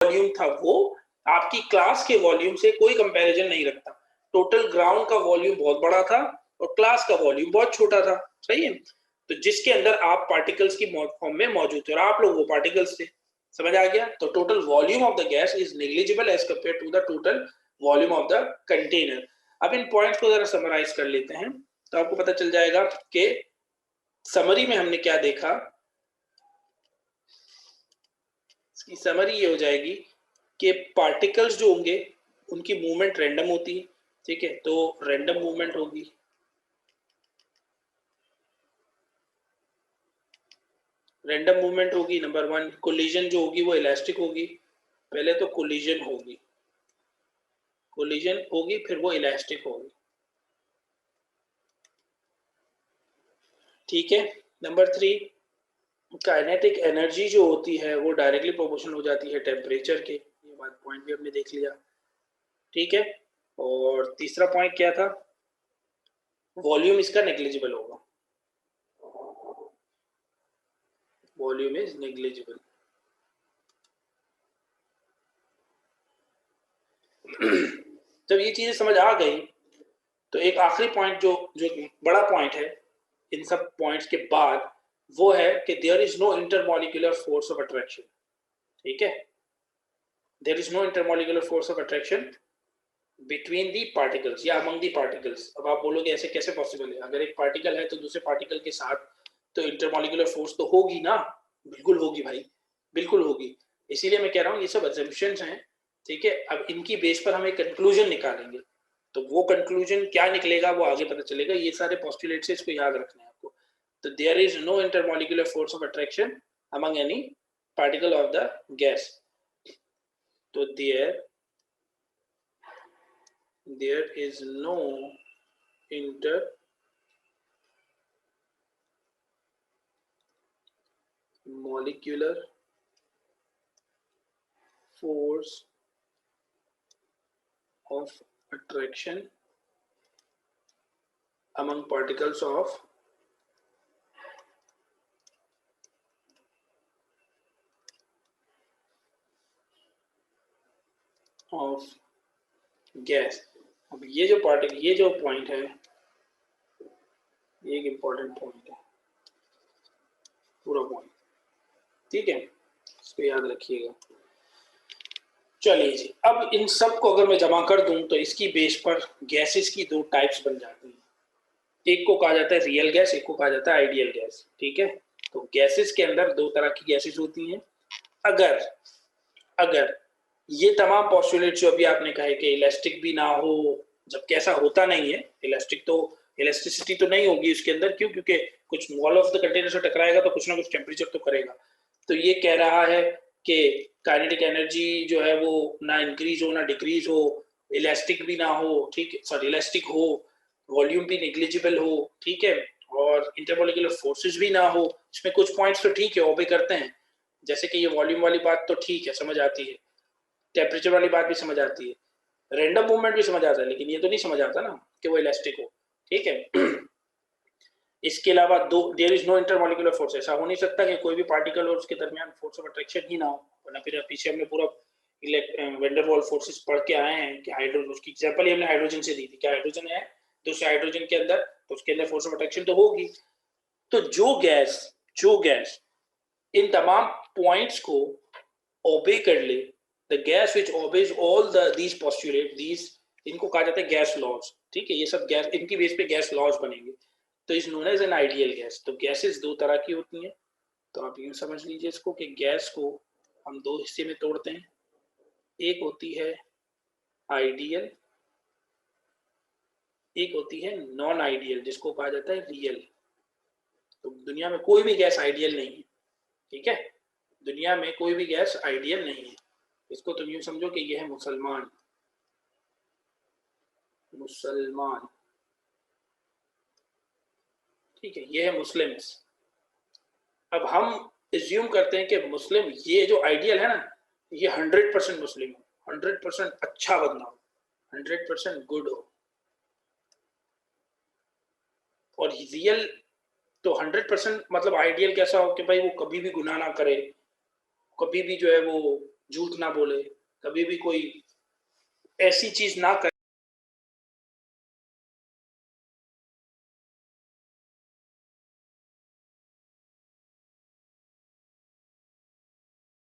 Volume था वो आपकी क्लास के वॉल्यूम से कोई कंपैरिजन नहीं रखता। टोटल ग्राउंड का वॉल्यूम बहुत बड़ा था और क्लास का वॉल्यूम बहुत छोटा था, सही है। तो जिसके अंदर आप पार्टिकल्स की फॉर्म में मौजूद थे और आप लोग वो पार्टिकल्स थे, समझ आ गया। तो total volume of the gas is negligible as compare to the total volume of the container. अब इन पॉइंट्स को जरा समराइज कर लेते हैं तो आपको पता चल जाएगा कि समरी में हमने क्या देखा। इसकी समरी ये हो जाएगी कि पार्टिकल्स जो होंगे उनकी मूवमेंट रैंडम होती है, ठीक है। तो रैंडम मूवमेंट होगी, रैंडम मूवमेंट होगी नंबर वन। कोलिजन जो होगी वो इलास्टिक होगी, पहले तो कोलिजन होगी, कोलिजन होगी फिर वो इलास्टिक होगी, ठीक है। नंबर थ्री, काइनेटिक एनर्जी जो होती है वो डायरेक्टली प्रोपोर्शनल हो जाती है टेम्परेचर के, ये बात पॉइंट भी हमने देख लिया, ठीक है। और तीसरा पॉइंट क्या था, वॉल्यूम इसका नेग्लिजिबल होगा, वॉल्यूम इज नेग्लिजिबल। जब ये चीजें समझ आ गई तो एक आखिरी पॉइंट जो जो बड़ा पॉइंट है इन सब पॉइंट्स के बाद, वो है कि there is no intermolecular force of attraction, ठीक है। There is no intermolecular force of attraction between the particles या अमंग दी पार्टिकल्स। अब आप बोलोगे ऐसे कैसे पॉसिबल है, अगर एक पार्टिकल है तो दूसरे पार्टिकल के साथ तो इंटरमॉलिक्यूलर फोर्स तो होगी ना, बिल्कुल होगी भाई, बिल्कुल होगी। इसीलिए मैं कह रहा हूँ ये सब अजम्पशंस हैं, ठीक है। अब इनकी बेस पर हम एक कंक्लूजन निकालेंगे, तो वो कंक्लूजन क्या निकलेगा वो आगे पता चलेगा। ये सारे पोस्टुलेट से इसको याद रखना है आपको। तो there is no intermolecular force of attraction among any particle of the gas. तो there is no intermolecular force of attraction among particles of gas. अब ये जो पॉइंट है ये एक इंपॉर्टेंट पॉइंट है, पूरा पॉइंट, ठीक है, इसको याद रखिएगा। चलिए जी, अब इन सब को अगर मैं जमा कर दूं तो इसकी बेस पर गैसेस की दो टाइप्स बन जाती हैं। एक को कहा जाता है रियल गैस, एक को कहा जाता है आइडियल गैस, ठीक है। तो गैसेस के अंदर दो तरह की गैसेस होती हैं। अगर अगर ये तमाम पॉस्टुलेट जो अभी आपने कहे कि इलास्टिक भी ना हो, जबकि ऐसा होता नहीं है, इलास्टिसिटी तो नहीं होगी उसके अंदर, क्यों, क्योंकि कुछ वॉल ऑफ द कंटेनर से टकराएगा तो कुछ ना कुछ टेम्परेचर तो करेगा। तो ये कह रहा है कि काइनेटिक एनर्जी जो है वो ना इंक्रीज हो ना डिक्रीज हो, इलास्टिक भी ना हो, ठीक है, सॉरी इलास्टिक हो, वॉल्यूम भी नेग्लिजिबल हो, ठीक है, और इंटरमॉलिक्यूलर फोर्सेस भी ना हो। इसमें कुछ पॉइंट्स तो ठीक है ओबे करते हैं, जैसे कि ये वॉल्यूम वाली बात तो ठीक है, समझ आती है, टेम्परेचर वाली बात भी समझ आती है, रैंडम मूवमेंट भी समझ आता है, लेकिन ये तो नहीं समझ आता ना कि वो इलास्टिक हो, ठीक है। इसके अलावा दो, there is no intermolecular force, ऐसा हो नहीं सकता कि कोई भी पार्टिकल और उसके दरमियान फोर्स ऑफ अट्रैक्शन ही ना हो, वरना फिर पीछे हमने पूरा वेंडर वॉल फोर्सेस पढ़ के आए हैं कि हाइड्रोजन, उसकी एग्जांपल ही हमने हाइड्रोजन से दी थी, क्या हाइड्रोजन है दूसरे हाइड्रोजन के अंदर, तो उसके अंदर फोर्स ऑफ अट्रैक्शन तो होगी। तो जो गैस इन तमाम पॉइंट्स को ओबे कर ले, the gas which obeys all these postulate, these, इनको कहा जाता है गैस लॉज, ठीक है। ये सब गैस, इनकी बेस पे गैस लॉज बनेंगे, तो is known as an ideal gas. तो गैसेस दो तरह की होती हैं, तो आप यूं समझ लीजिए इसको कि गैस को हम दो हिस्से में तोड़ते हैं, एक होती है आइडियल, एक होती है नॉन आइडियल, जिसको कहा जाता है रियल। तो दुनिया में कोई भी गैस आइडियल नहीं है, ठीक है, दुनिया में कोई भी गैस आइडियल नहीं है। इसको तुम यूं समझो कि ये है मुसलमान, मुसलमान, ठीक है, ये है मुस्लिम्स। अब हम एज्यूम करते हैं कि मुस्लिम, ये जो आइडियल है ना, ये 100% मुस्लिम हो, 100% अच्छा बंदा हो, 100% गुड हो, और रियल तो 100% मतलब आइडियल कैसा हो कि भाई वो कभी भी गुनाह ना करे, कभी भी जो है वो झूठ ना बोले, कभी भी कोई ऐसी चीज ना करे